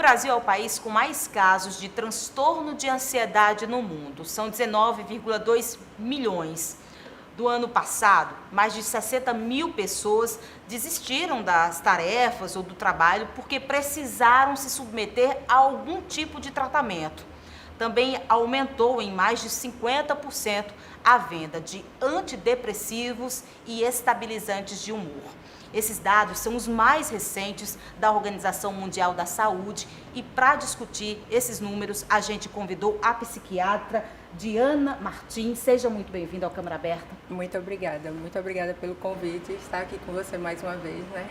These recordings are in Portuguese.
Brasil é o país com mais casos de transtorno de ansiedade no mundo. São 19,2 milhões. Do ano passado, mais de 60 mil pessoas desistiram das tarefas ou do trabalho porque precisaram se submeter a algum tipo de tratamento. Também aumentou em mais de 50% a venda de antidepressivos e estabilizantes de humor. Esses dados são os mais recentes da Organização Mundial da Saúde e para discutir esses números a gente convidou a psiquiatra Diana Martins. Seja muito bem-vinda ao Câmara Aberta. Muito obrigada pelo convite e estar aqui com você mais uma vez, né?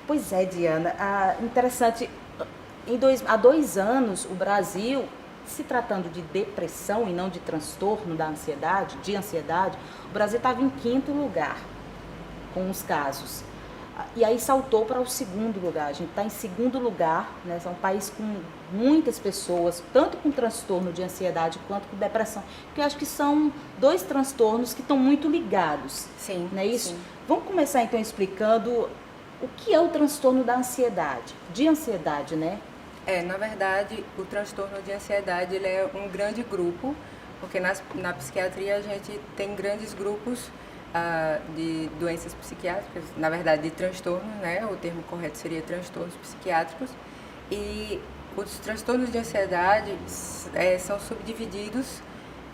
Pois é, Diana, interessante, há 2 anos o Brasil, se tratando de depressão e não de transtorno da ansiedade, o Brasil estava em 5º lugar com os casos. E aí saltou para o 2º lugar. A gente está em 2º lugar, né? É um país com muitas pessoas, tanto com transtorno de ansiedade quanto com depressão. Porque eu acho que são 2 transtornos que estão muito ligados. Sim. Não é isso? Sim. Vamos começar então explicando o que é o transtorno da ansiedade, de ansiedade, né? Na verdade, o transtorno de ansiedade ele é um grande grupo, porque na psiquiatria a gente tem grandes grupos de doenças psiquiátricas, na verdade de transtornos, né? O termo correto seria transtornos psiquiátricos. E os transtornos de ansiedade são subdivididos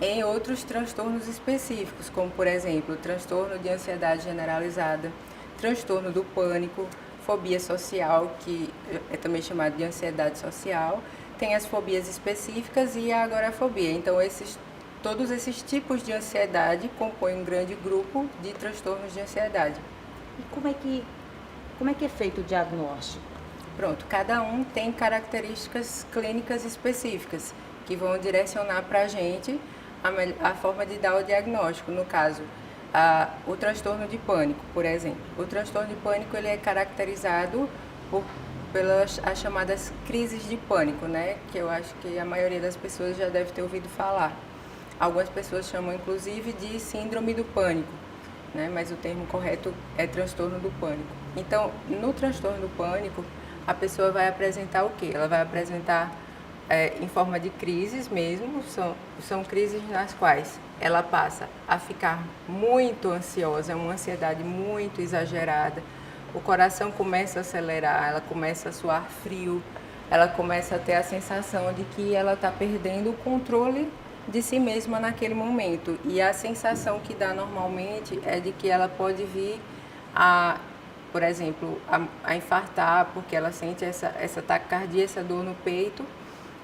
em outros transtornos específicos, como por exemplo, o transtorno de ansiedade generalizada, transtorno do pânico, fobia social, que é também chamado de ansiedade social, tem as fobias específicas e a agorafobia. Então, todos esses tipos de ansiedade compõem um grande grupo de transtornos de ansiedade. E como é que é feito o diagnóstico? Pronto, cada um tem características clínicas específicas que vão direcionar para a gente a forma de dar o diagnóstico. No caso, o transtorno de pânico, por exemplo. O transtorno de pânico ele é caracterizado pelas as chamadas crises de pânico, né? Que eu acho que a maioria das pessoas já deve ter ouvido falar. Algumas pessoas chamam, inclusive, de síndrome do pânico, né? Mas o termo correto é transtorno do pânico. Então, no transtorno do pânico, a pessoa vai apresentar o quê? Ela vai apresentar em forma de crises mesmo, são crises nas quais ela passa a ficar muito ansiosa, uma ansiedade muito exagerada, o coração começa a acelerar, ela começa a suar frio, ela começa a ter a sensação de que ela está perdendo o controle de si mesma naquele momento. E a sensação que dá normalmente é de que ela pode vir por exemplo, a infartar, porque ela sente essa taquicardia, essa dor no peito,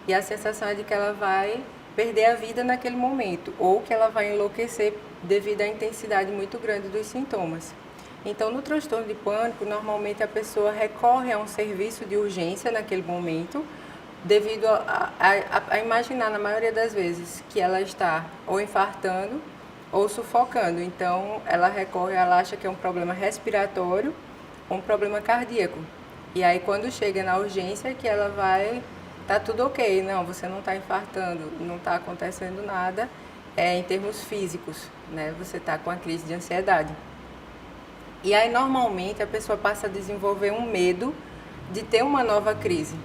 e a sensação é de que ela vai perder a vida naquele momento, ou que ela vai enlouquecer devido à intensidade muito grande dos sintomas. Então, no transtorno de pânico, normalmente a pessoa recorre a um serviço de urgência naquele momento, devido a imaginar, na maioria das vezes, que ela está ou infartando ou sufocando. Então, ela acha que é um problema respiratório ou um problema cardíaco. E aí, quando chega na urgência, que ela vai... Tá tudo ok, não, você não está infartando, não está acontecendo nada em termos físicos, né? Você está com a crise de ansiedade. E aí, normalmente, a pessoa passa a desenvolver um medo de ter uma nova crise.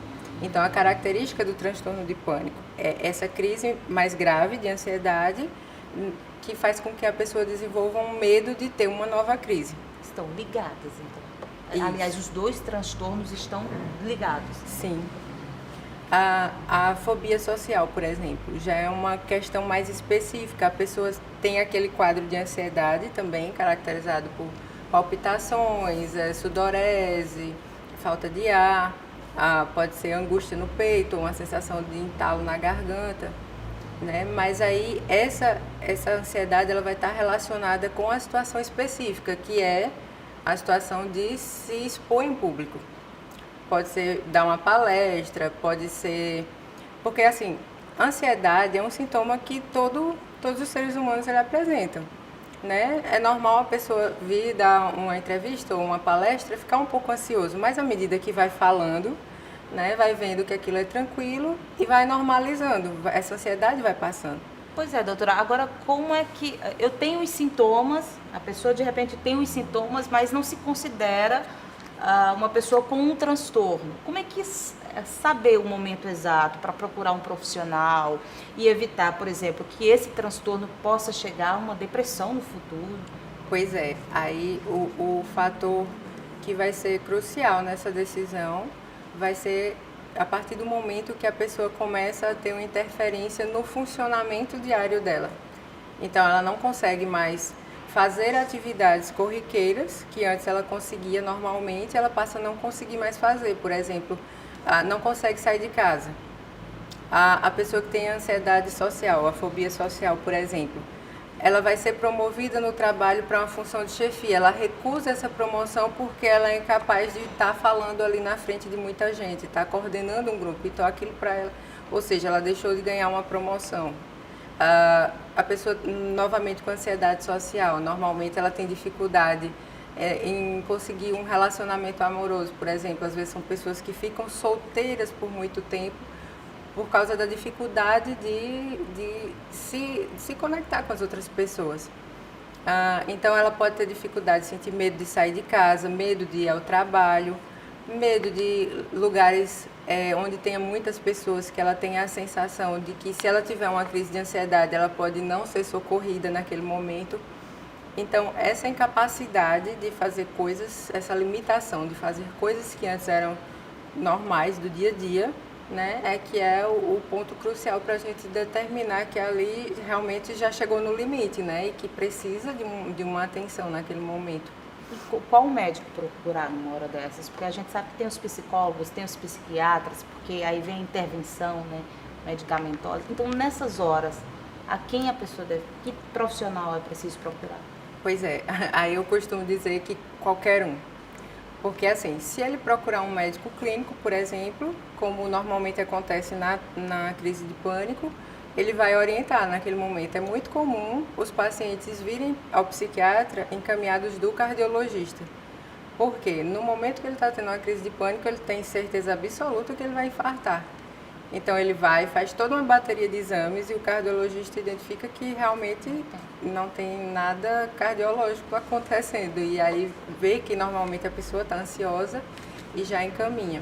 Então, a característica do transtorno de pânico é essa crise mais grave de ansiedade que faz com que a pessoa desenvolva um medo de ter uma nova crise. Estão ligadas, então. Isso. Aliás, os 2 transtornos estão ligados. Sim. A fobia social, por exemplo, já é uma questão mais específica. A pessoa tem aquele quadro de ansiedade também, caracterizado por palpitações, sudorese, falta de ar, pode ser angústia no peito, uma sensação de entalo na garganta, né? Mas aí essa ansiedade ela vai estar relacionada com a situação específica, que é a situação de se expor em público. Pode ser dar uma palestra, pode ser... Porque, assim, a ansiedade é um sintoma que todos os seres humanos apresentam, né? É normal a pessoa vir dar uma entrevista ou uma palestra e ficar um pouco ansioso, mas à medida que vai falando, né, vai vendo que aquilo é tranquilo e vai normalizando, essa ansiedade vai passando. Pois é, doutora. Agora, como é que... Eu tenho os sintomas, a pessoa de repente tem os sintomas, mas não se considera uma pessoa com um transtorno, como é que saber o momento exato para procurar um profissional e evitar, por exemplo, que esse transtorno possa chegar a uma depressão no futuro? Pois é, aí o fator que vai ser crucial nessa decisão vai ser a partir do momento que a pessoa começa a ter uma interferência no funcionamento diário dela. Então, ela não consegue mais fazer atividades corriqueiras que antes ela conseguia normalmente, ela passa a não conseguir mais fazer. Por exemplo, não consegue sair de casa. A pessoa que tem ansiedade social, a fobia social, por exemplo, ela vai ser promovida no trabalho para uma função de chefia. Ela recusa essa promoção porque ela é incapaz de estar falando ali na frente de muita gente, estar coordenando um grupo. Então, aquilo para ela, ou seja, ela deixou de ganhar uma promoção. A pessoa, novamente, com ansiedade social, normalmente ela tem dificuldade em conseguir um relacionamento amoroso, por exemplo. Às vezes são pessoas que ficam solteiras por muito tempo por causa da dificuldade de se conectar com as outras pessoas. Então, ela pode ter dificuldade de sentir medo de sair de casa, medo de ir ao trabalho, medo de lugares onde tenha muitas pessoas, que ela tenha a sensação de que se ela tiver uma crise de ansiedade, ela pode não ser socorrida naquele momento. Então, essa incapacidade de fazer coisas, essa limitação de fazer coisas que antes eram normais do dia a dia, né, que é o ponto crucial para a gente determinar que ali realmente já chegou no limite, né, e que precisa de uma atenção naquele momento. Qual médico procurar numa hora dessas? Porque a gente sabe que tem os psicólogos, tem os psiquiatras, porque aí vem a intervenção, né, medicamentosa. Então, nessas horas, a quem a pessoa deve, que profissional é preciso procurar? Pois é, aí eu costumo dizer que qualquer um. Porque, assim, se ele procurar um médico clínico, por exemplo, como normalmente acontece na crise de pânico, ele vai orientar naquele momento. É muito comum os pacientes virem ao psiquiatra encaminhados do cardiologista. Porque no momento que ele está tendo uma crise de pânico, ele tem certeza absoluta que ele vai infartar. Então, ele vai, faz toda uma bateria de exames e o cardiologista identifica que realmente não tem nada cardiológico acontecendo. E aí vê que normalmente a pessoa está ansiosa e já encaminha.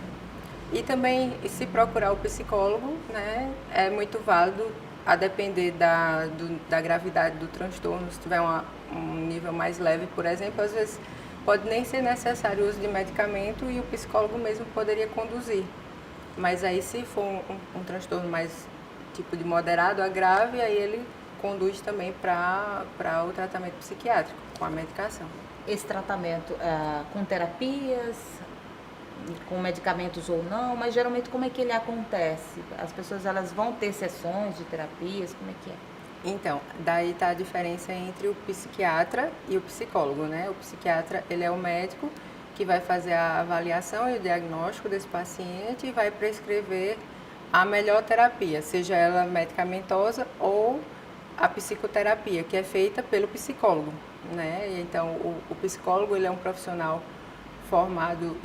E também, se procurar o psicólogo, né, é muito válido, a depender da gravidade do transtorno. Se tiver um nível mais leve, por exemplo, às vezes pode nem ser necessário o uso de medicamento e o psicólogo mesmo poderia conduzir. Mas aí, se for um transtorno mais tipo de moderado a grave, aí ele conduz também para o tratamento psiquiátrico, com a medicação. Esse tratamento com terapias, com medicamentos ou não, mas geralmente como é que ele acontece? As pessoas elas vão ter sessões de terapias, como é que é? Então, daí está a diferença entre o psiquiatra e o psicólogo, né? O psiquiatra, ele é o médico que vai fazer a avaliação e o diagnóstico desse paciente e vai prescrever a melhor terapia, seja ela medicamentosa ou a psicoterapia, que é feita pelo psicólogo, né? E então, o psicólogo, ele é um profissional formado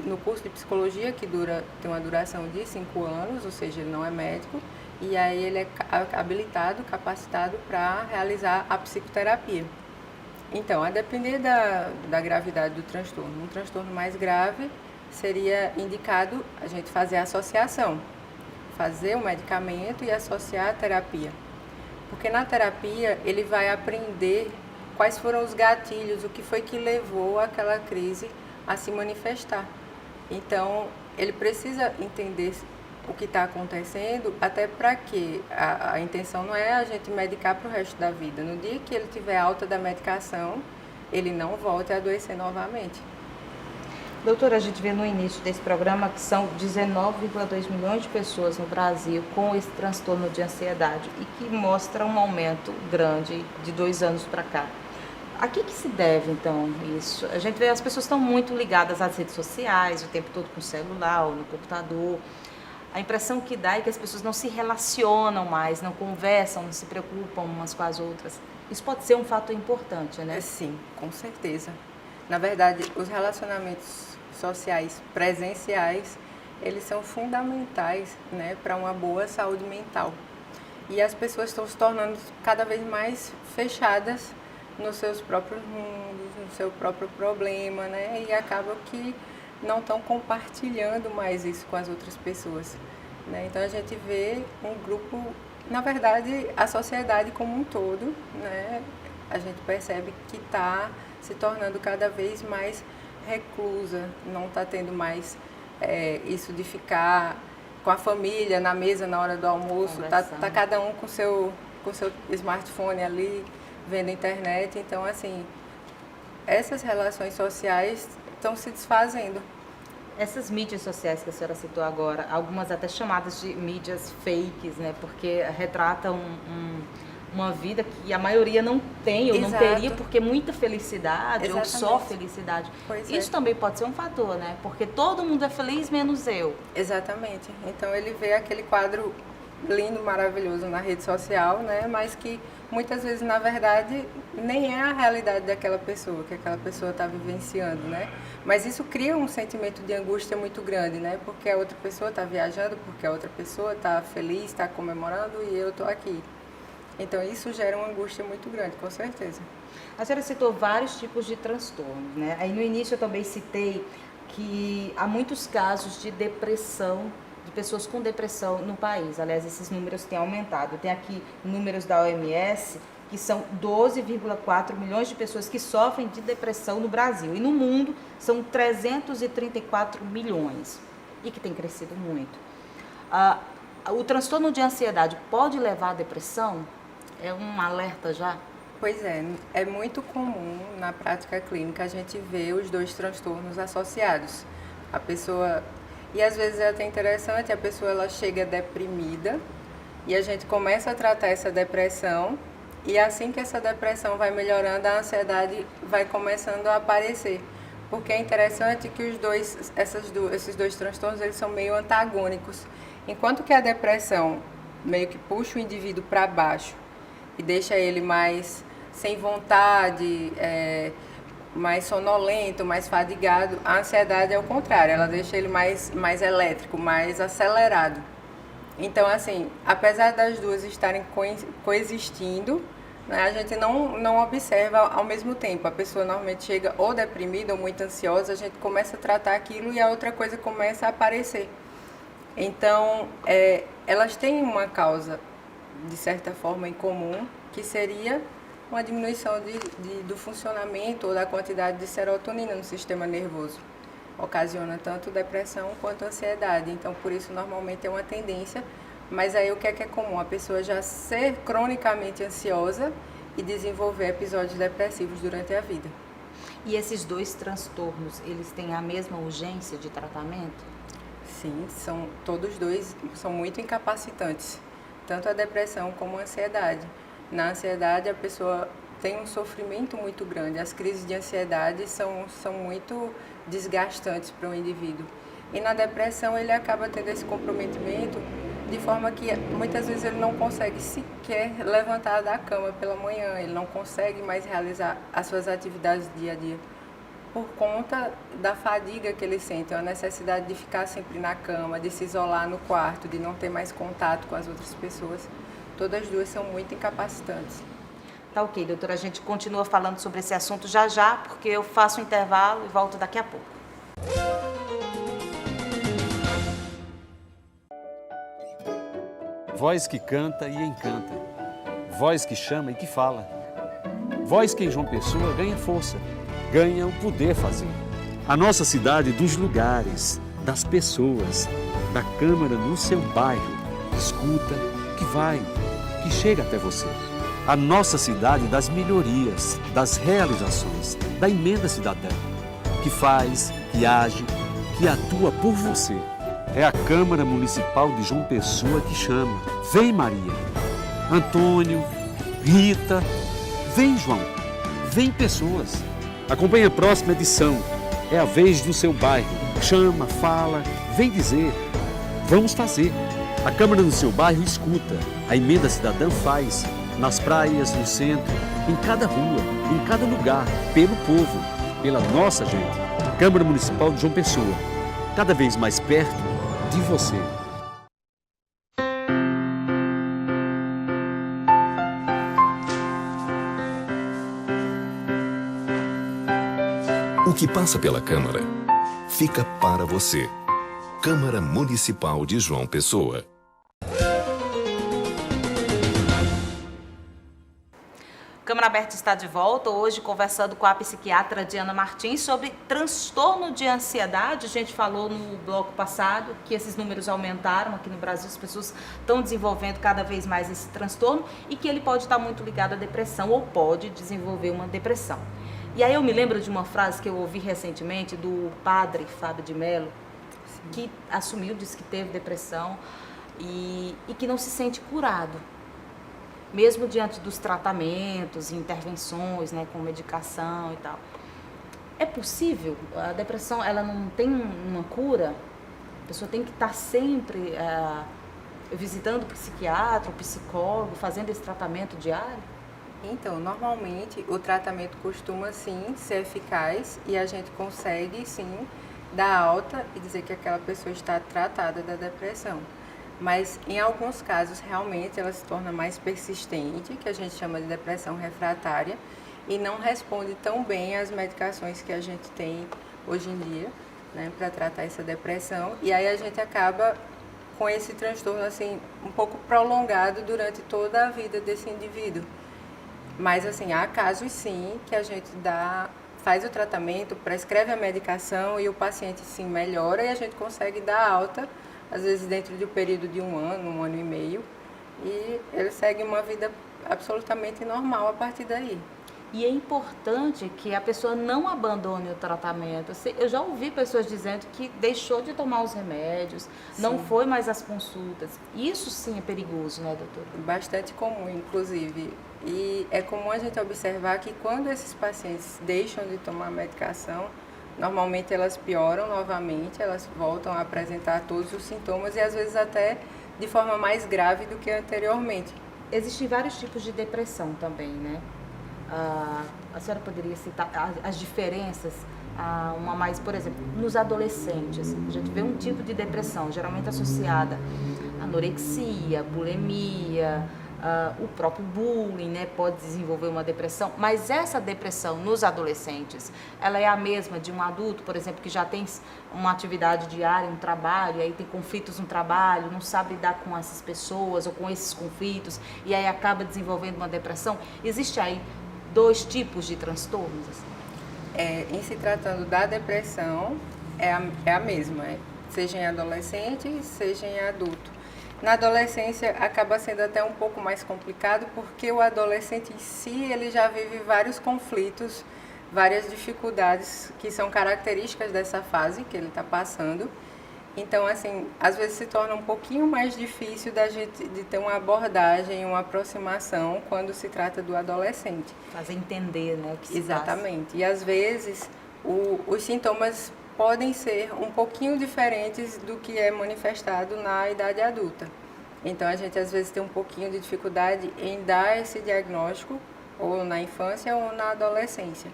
no curso de psicologia, que tem uma duração de 5 anos, ou seja, ele não é médico, e aí ele é habilitado, capacitado para realizar a psicoterapia. Então, a depender da gravidade do transtorno, um transtorno mais grave, seria indicado a gente fazer a associação, fazer o medicamento e associar a terapia. Porque na terapia ele vai aprender quais foram os gatilhos, o que foi que levou aquela crise a se manifestar. Então, ele precisa entender o que está acontecendo, até para que a intenção não é a gente medicar para o resto da vida. No dia que ele tiver alta da medicação, ele não volte a adoecer novamente. Doutora, a gente vê no início desse programa que são 19,2 milhões de pessoas no Brasil com esse transtorno de ansiedade e que mostra um aumento grande de 2 anos para cá. A que se deve, então, isso? A gente vê as pessoas estão muito ligadas às redes sociais, o tempo todo com o celular ou no computador. A impressão que dá é que as pessoas não se relacionam mais, não conversam, não se preocupam umas com as outras. Isso pode ser um fator importante, né? Sim, com certeza. Na verdade, os relacionamentos sociais presenciais, eles são fundamentais, né, para uma boa saúde mental. E as pessoas estão se tornando cada vez mais fechadas nos seus próprios mundos, no seu próprio problema, né? E acaba que não estão compartilhando mais isso com as outras pessoas, né? Então a gente vê um grupo, na verdade, a sociedade como um todo, né? A gente percebe que está se tornando cada vez mais reclusa, não está tendo mais isso de ficar com a família na mesa na hora do almoço, tá cada um com seu smartphone ali, vendo internet. Então, assim, essas relações sociais estão se desfazendo. Essas mídias sociais que a senhora citou agora, algumas até chamadas de mídias fakes, né? Porque retratam uma vida que a maioria não tem ou não teria, porque muita felicidade ou só felicidade. Isso também pode ser um fator, né? Porque todo mundo é feliz, menos eu. Exatamente. Então ele vê aquele quadro lindo, maravilhoso na rede social, né? Mas que muitas vezes, na verdade, nem é a realidade daquela pessoa, que aquela pessoa está vivenciando, né? Mas isso cria um sentimento de angústia muito grande, né? Porque a outra pessoa está viajando, porque a outra pessoa está feliz, está comemorando e eu estou aqui. Então isso gera uma angústia muito grande, com certeza. A senhora citou vários tipos de transtornos, né? Aí no início eu também citei que há muitos casos de depressão, de pessoas com depressão no país. Aliás, esses números têm aumentado. Tem aqui números da OMS, que são 12,4 milhões de pessoas que sofrem de depressão no Brasil. E no mundo são 334 milhões, e que tem crescido muito. O transtorno de ansiedade pode levar à depressão? É um alerta já? Pois é muito comum na prática clínica a gente ver os dois transtornos associados. A pessoa, e às vezes é até interessante, a pessoa ela chega deprimida e a gente começa a tratar essa depressão e assim que essa depressão vai melhorando, a ansiedade vai começando a aparecer. Porque é interessante que esses dois transtornos eles são meio antagônicos. Enquanto que a depressão meio que puxa o indivíduo para baixo e deixa ele mais sem vontade, mais sonolento, mais fadigado, a ansiedade é o contrário, ela deixa ele mais elétrico, mais acelerado. Então, assim, apesar das duas estarem coexistindo, né, a gente não observa ao mesmo tempo. A pessoa normalmente chega ou deprimida ou muito ansiosa, a gente começa a tratar aquilo e a outra coisa começa a aparecer. Então, elas têm uma causa, de certa forma, em comum, que seria uma diminuição do funcionamento ou da quantidade de serotonina no sistema nervoso. Ocasiona tanto depressão quanto ansiedade. Então, por isso, normalmente é uma tendência. Mas aí, o que é comum? A pessoa já ser cronicamente ansiosa e desenvolver episódios depressivos durante a vida. E esses dois transtornos, eles têm a mesma urgência de tratamento? Sim, todos dois são muito incapacitantes, tanto a depressão como a ansiedade. Na ansiedade, a pessoa tem um sofrimento muito grande, as crises de ansiedade são muito desgastantes para o indivíduo. E na depressão, ele acaba tendo esse comprometimento de forma que muitas vezes ele não consegue sequer levantar da cama pela manhã, ele não consegue mais realizar as suas atividades do dia a dia, por conta da fadiga que ele sente, a necessidade de ficar sempre na cama, de se isolar no quarto, de não ter mais contato com as outras pessoas. Todas as duas são muito incapacitantes. Tá ok, doutora, a gente continua falando sobre esse assunto já, porque eu faço um intervalo e volto daqui a pouco. Voz que canta e encanta, voz que chama e que fala, voz que em João Pessoa ganha força, ganha o poder fazer. A nossa cidade dos lugares, das pessoas, da Câmara no seu bairro, escuta, que vai, que chega até você. A nossa cidade das melhorias, das realizações, da emenda cidadã, que faz, que age, que atua por você. É a Câmara Municipal de João Pessoa que chama. Vem, Maria. Antônio, Rita, vem, João. Vem, pessoas. Acompanhe a próxima edição. É a vez do seu bairro. Chama, fala, vem dizer. Vamos fazer. A Câmara no seu bairro escuta. A emenda cidadã faz. Nas praias, no centro, em cada rua, em cada lugar, pelo povo, pela nossa gente. Câmara Municipal de João Pessoa. Cada vez mais perto de você. O que passa pela Câmara fica para você. Câmara Municipal de João Pessoa. Câmara Aberta está de volta, hoje conversando com a psiquiatra Diana Martins sobre transtorno de ansiedade. A gente falou no bloco passado que esses números aumentaram aqui no Brasil, as pessoas estão desenvolvendo cada vez mais esse transtorno e que ele pode estar muito ligado à depressão ou pode desenvolver uma depressão. E aí eu me lembro de uma frase que eu ouvi recentemente do padre Fábio de Mello, que assumiu, disse que teve depressão e que não se sente curado. Mesmo diante dos tratamentos, intervenções, né, com medicação e tal. É possível? A depressão, ela não tem uma cura? A pessoa tem que estar sempre visitando o psiquiatra, o psicólogo, fazendo esse tratamento diário? Então, normalmente, o tratamento costuma, sim, ser eficaz e a gente consegue, sim, dar alta e dizer que aquela pessoa está tratada da depressão. Mas, em alguns casos, realmente, ela se torna mais persistente, que a gente chama de depressão refratária, e não responde tão bem às medicações que a gente tem hoje em dia, né, para tratar essa depressão. E aí a gente acaba com esse transtorno, assim, um pouco prolongado durante toda a vida desse indivíduo. Mas, assim, há casos, sim, que a gente faz o tratamento, prescreve a medicação e o paciente, sim, melhora e a gente consegue dar alta, às vezes dentro do período de um ano e meio, e ele segue uma vida absolutamente normal a partir daí. E é importante que a pessoa não abandone o tratamento. Eu já ouvi pessoas dizendo que deixou de tomar os remédios, sim, não foi mais às consultas. Isso sim é perigoso, né, doutora? Bastante comum, inclusive. E é comum a gente observar que quando esses pacientes deixam de tomar medicação, normalmente elas pioram novamente, elas voltam a apresentar todos os sintomas e às vezes até de forma mais grave do que anteriormente. Existem vários tipos de depressão também, né? A senhora poderia citar as diferenças, uma mais, por exemplo, nos adolescentes. A gente vê um tipo de depressão geralmente associada à anorexia, bulimia, o próprio bullying, né, pode desenvolver uma depressão, mas essa depressão nos adolescentes, ela é a mesma de um adulto, por exemplo, que já tem uma atividade diária, um trabalho, e aí tem conflitos no trabalho, não sabe lidar com essas pessoas ou com esses conflitos, e aí acaba desenvolvendo uma depressão. Existe aí dois tipos de transtornos? Assim? Em se tratando da depressão, é a mesma, seja em adolescente, seja em adulto. Na adolescência acaba sendo até um pouco mais complicado porque o adolescente em si ele já vive vários conflitos, várias dificuldades que são características dessa fase que ele está passando. Então, assim, às vezes se torna um pouquinho mais difícil da gente de ter uma abordagem, uma aproximação quando se trata do adolescente. Fazer entender, né, o que se Exatamente. passa. E às vezes os sintomas podem ser um pouquinho diferentes do que é manifestado na idade adulta. Então, a gente às vezes tem um pouquinho de dificuldade em dar esse diagnóstico, ou na infância ou na adolescência,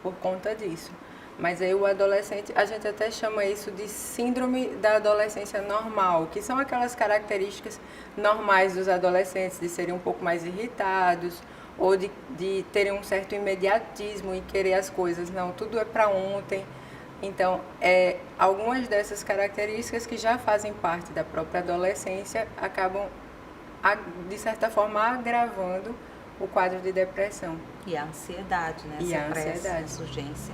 por conta disso. Mas aí o adolescente, a gente até chama isso de síndrome da adolescência normal, que são aquelas características normais dos adolescentes, de serem um pouco mais irritados, ou de terem um certo imediatismo e querer as coisas, não, tudo é para ontem. Então, algumas dessas características que já fazem parte da própria adolescência acabam, de certa forma, agravando o quadro de depressão. E a ansiedade, né? E a ansiedade. Essa urgência.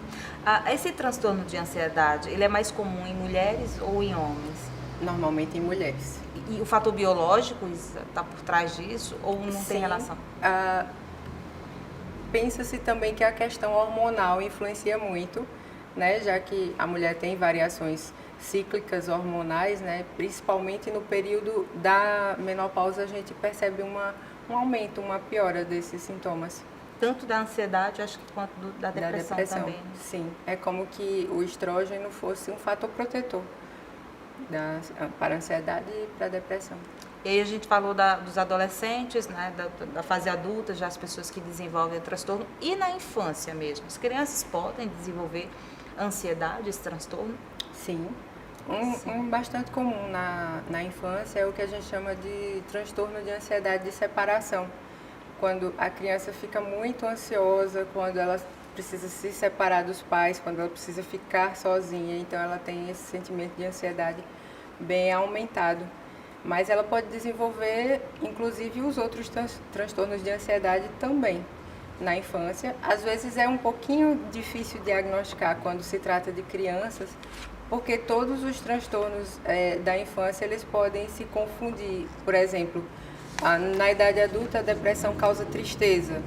Esse transtorno de ansiedade, ele é mais comum em mulheres ou em homens? Normalmente em mulheres. E o fator biológico está por trás disso ou não tem relação? Pensa-se também que a questão hormonal influencia muito, né, já que a mulher tem variações cíclicas hormonais, né, principalmente no período da menopausa a gente percebe um aumento, uma piora desses sintomas. Tanto da ansiedade, acho que quanto da depressão também. Sim, é como que o estrógeno fosse um fator protetor para a ansiedade e para a depressão. E aí a gente falou dos adolescentes, né, da fase adulta, já as pessoas que desenvolvem o transtorno, e na infância mesmo. As crianças podem desenvolver ansiedade, esse transtorno? Sim. Um bastante comum na infância é o que a gente chama de transtorno de ansiedade de separação. Quando a criança fica muito ansiosa, quando ela precisa se separar dos pais, quando ela precisa ficar sozinha. Então, ela tem esse sentimento de ansiedade bem aumentado. Mas ela pode desenvolver, inclusive, os outros transtornos de ansiedade também na infância. Às vezes é um pouquinho difícil diagnosticar quando se trata de crianças, porque todos os transtornos da infância eles podem se confundir. Por exemplo, na idade adulta a depressão causa tristeza,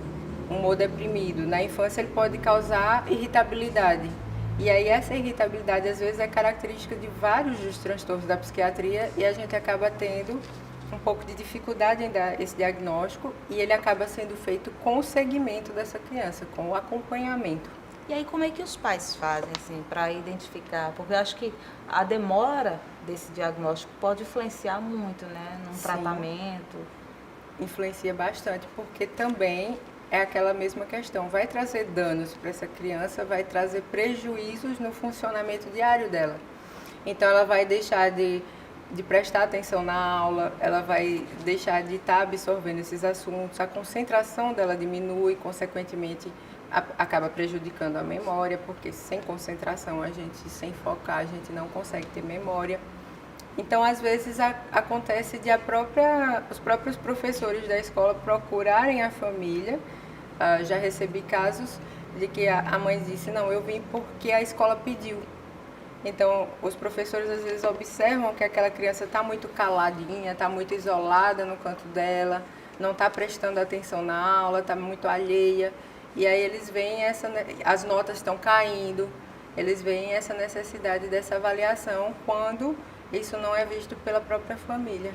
humor deprimido. Na infância ele pode causar irritabilidade. E aí essa irritabilidade às vezes é característica de vários dos transtornos da psiquiatria e a gente acaba tendo um pouco de dificuldade em dar esse diagnóstico e ele acaba sendo feito com o segmento dessa criança, com o acompanhamento. E aí como é que os pais fazem assim para identificar? Porque eu acho que a demora desse diagnóstico pode influenciar muito, né, num Sim. tratamento. Influencia bastante, porque também é aquela mesma questão, vai trazer danos para essa criança, vai trazer prejuízos no funcionamento diário dela. Então ela vai deixar de prestar atenção na aula, ela vai deixar de estar absorvendo esses assuntos, a concentração dela diminui, consequentemente acaba prejudicando a memória, porque sem concentração, sem focar, a gente não consegue ter memória. Então, às vezes, acontece de os próprios professores da escola procurarem a família. Já recebi casos de que a mãe disse, não, eu vim porque a escola pediu. Então, os professores às vezes observam que aquela criança está muito caladinha, está muito isolada no canto dela, não está prestando atenção na aula, está muito alheia. E aí eles veem as notas estão caindo, eles veem essa necessidade dessa avaliação quando isso não é visto pela própria família.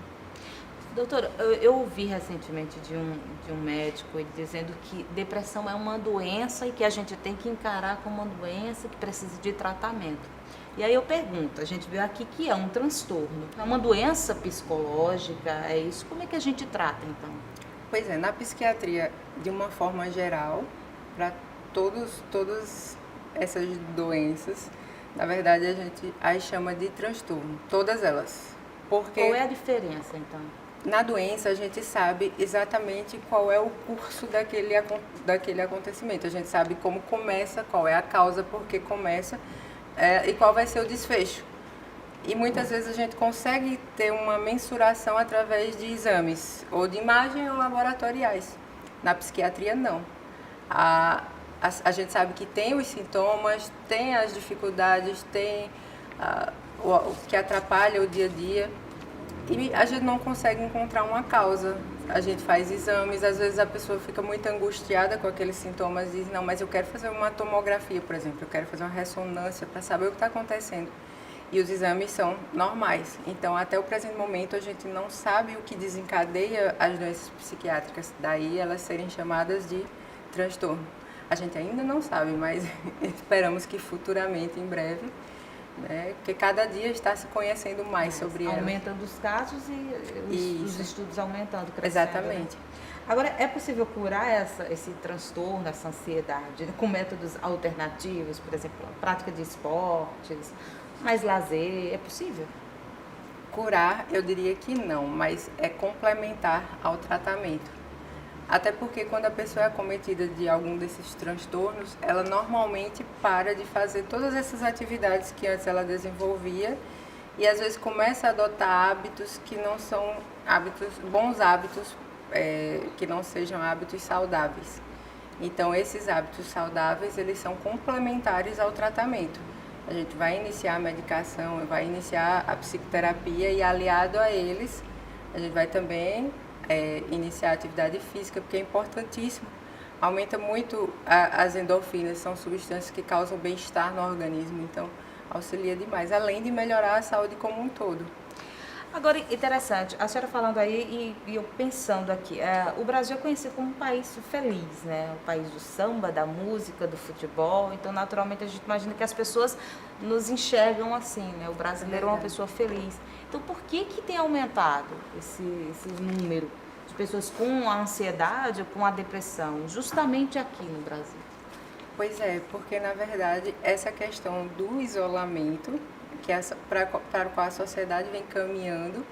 Doutora, eu ouvi recentemente de um médico dizendo que depressão é uma doença e que a gente tem que encarar como uma doença que precisa de tratamento. E aí eu pergunto, a gente viu aqui que é um transtorno, é uma doença psicológica, é isso? Como é que a gente trata então? Pois é, na psiquiatria, de uma forma geral, para todas essas doenças, na verdade a gente as chama de transtorno, todas elas. Porque Qual é a diferença então? na doença a gente sabe exatamente qual é o curso daquele acontecimento, a gente sabe como começa, qual é a causa, por que começa e qual vai ser o desfecho. E muitas vezes a gente consegue ter uma mensuração através de exames, ou de imagem ou laboratoriais. Na psiquiatria, não. A gente sabe que tem os sintomas, tem as dificuldades, tem o que atrapalha o dia a dia, e a gente não consegue encontrar uma causa. A gente faz exames, às vezes a pessoa fica muito angustiada com aqueles sintomas e diz, não, mas eu quero fazer uma tomografia, por exemplo, eu quero fazer uma ressonância para saber o que está acontecendo. E os exames são normais. Então, até o presente momento, a gente não sabe o que desencadeia as doenças psiquiátricas. Daí, elas serem chamadas de transtorno. A gente ainda não sabe, mas esperamos que futuramente, em breve, né, porque cada dia está se conhecendo mais sobre ela. Aumentando os casos e os estudos aumentando, crescendo. Exatamente. Né? Agora, é possível curar esse transtorno, essa ansiedade, né, com métodos alternativos, por exemplo, a prática de esportes, mais lazer, é possível? Curar, eu diria que não, mas é complementar ao tratamento. Até porque quando a pessoa é acometida de algum desses transtornos, ela normalmente para de fazer todas essas atividades que antes ela desenvolvia e às vezes começa a adotar hábitos que não são bons hábitos, que não sejam hábitos saudáveis. Então, esses hábitos saudáveis, eles são complementares ao tratamento. A gente vai iniciar a medicação, vai iniciar a psicoterapia e aliado a eles, a gente vai também iniciar a atividade física, porque é importantíssimo. Aumenta muito as endorfinas, são substâncias que causam bem-estar no organismo, então auxilia demais, além de melhorar a saúde como um todo. Agora, interessante, a senhora falando aí e eu pensando aqui, o Brasil é conhecido como um país feliz, né? O país do samba, da música, do futebol, então naturalmente a gente imagina que as pessoas nos enxergam assim, né? O brasileiro é uma pessoa feliz. Então, por que tem aumentado esse número de pessoas com a ansiedade ou com a depressão, justamente aqui no Brasil? Pois é, porque na verdade essa questão do isolamento, que para o qual a sociedade vem caminhando,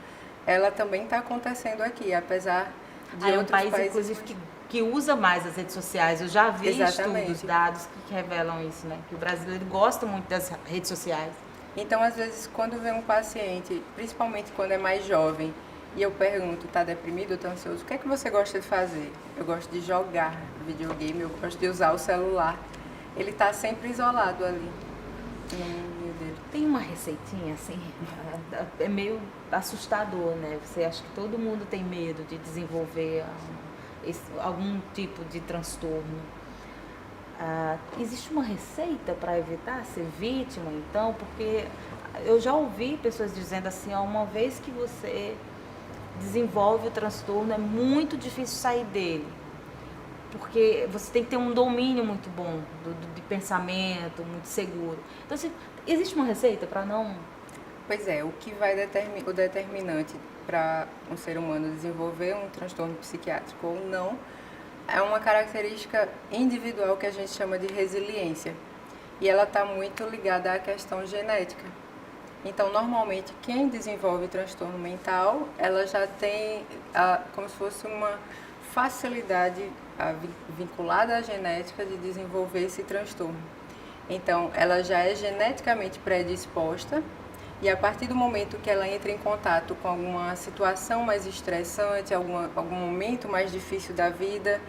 ela também está acontecendo aqui, apesar de É um outros país, países... inclusive, que que usa mais as redes sociais. Eu já vi Exatamente. estudos, dados que revelam isso, né? Que o brasileiro gosta muito das redes sociais. Então, às vezes, quando vem um paciente, principalmente quando é mais jovem, e eu pergunto, tá deprimido ou tá ansioso, o que é que você gosta de fazer? Eu gosto de jogar videogame, eu gosto de usar o celular. Ele tá sempre isolado ali no mundinho dele. Tem uma receitinha, assim, é meio assustador, né? Você acha que todo mundo tem medo de desenvolver algum tipo de transtorno. Existe uma receita para evitar ser vítima, então? Porque eu já ouvi pessoas dizendo assim, ó, uma vez que você desenvolve o transtorno, é muito difícil sair dele. Porque você tem que ter um domínio muito bom de pensamento, muito seguro. Então, assim, existe uma receita para não... Pois é, o que vai o determinante para um ser humano desenvolver um transtorno psiquiátrico ou não é uma característica individual que a gente chama de resiliência. E ela está muito ligada à questão genética. Então, normalmente, quem desenvolve transtorno mental, ela já tem como se fosse uma facilidade vinculada à genética de desenvolver esse transtorno. Então, ela já é geneticamente predisposta e a partir do momento que ela entra em contato com alguma situação mais estressante, algum momento mais difícil da vida,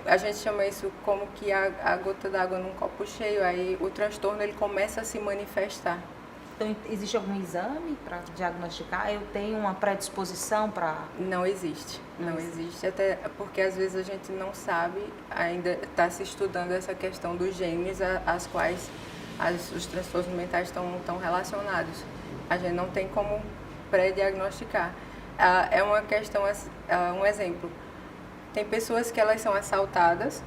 a gente chama isso como que a gota d'água num copo cheio, aí o transtorno ele começa a se manifestar. Então, existe algum exame para diagnosticar? Eu tenho uma predisposição para... Não existe, não existe, até porque às vezes a gente não sabe, ainda está se estudando essa questão dos genes às quais os transtornos mentais estão relacionados. A gente não tem como pré-diagnosticar. É uma questão, um exemplo, tem pessoas que elas são assaltadas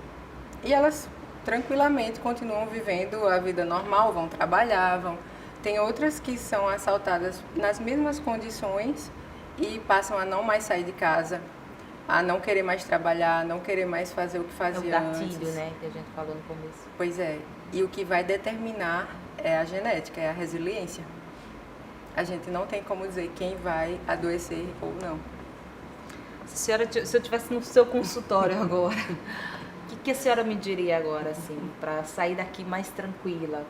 e elas tranquilamente continuam vivendo a vida normal, vão trabalhar, Tem outras que são assaltadas nas mesmas condições e passam a não mais sair de casa, a não querer mais trabalhar, a não querer mais fazer o que fazia antes. É o gatilho, né, que a gente falou no começo. Pois é, e o que vai determinar é a genética, é a resiliência. A gente não tem como dizer quem vai adoecer ou não. Se eu estivesse no seu consultório agora, o que a senhora me diria agora, assim, para sair daqui mais tranquila?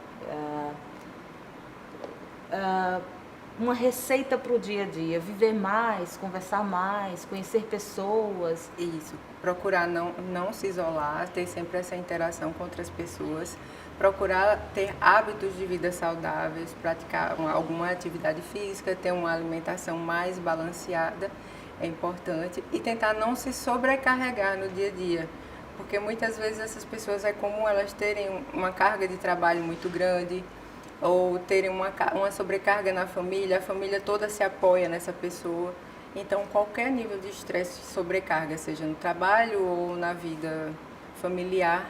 Uma receita para o dia a dia, viver mais, conversar mais, conhecer pessoas. Isso, procurar não se isolar, ter sempre essa interação com outras pessoas, procurar ter hábitos de vida saudáveis, praticar alguma atividade física, ter uma alimentação mais balanceada, é importante, e tentar não se sobrecarregar no dia a dia, porque muitas vezes essas pessoas é comum elas terem uma carga de trabalho muito grande, ou terem uma sobrecarga na família, a família toda se apoia nessa pessoa. Então, qualquer nível de estresse, sobrecarga, seja no trabalho ou na vida familiar,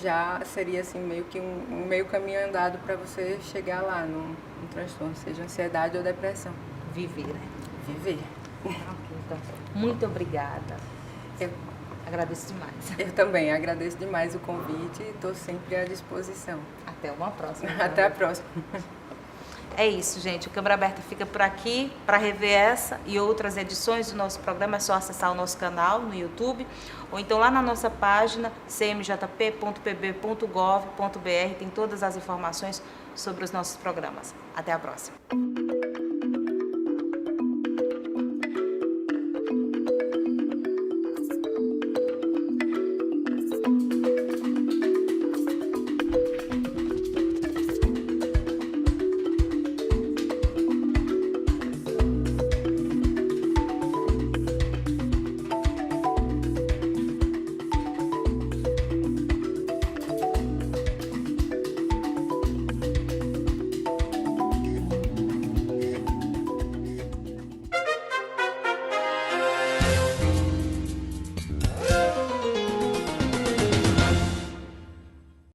já seria assim, meio que um meio caminho andado para você chegar lá no transtorno, seja ansiedade ou depressão. Viver, né? Viver. Então, muito obrigada. Eu agradeço demais. Eu também agradeço demais o convite e estou sempre à disposição. Até uma próxima. Até a próxima. É isso, gente. O Câmara Aberta fica por aqui. Para rever essa e outras edições do nosso programa, é só acessar o nosso canal no YouTube ou então lá na nossa página cmjp.pb.gov.br tem todas as informações sobre os nossos programas. Até a próxima.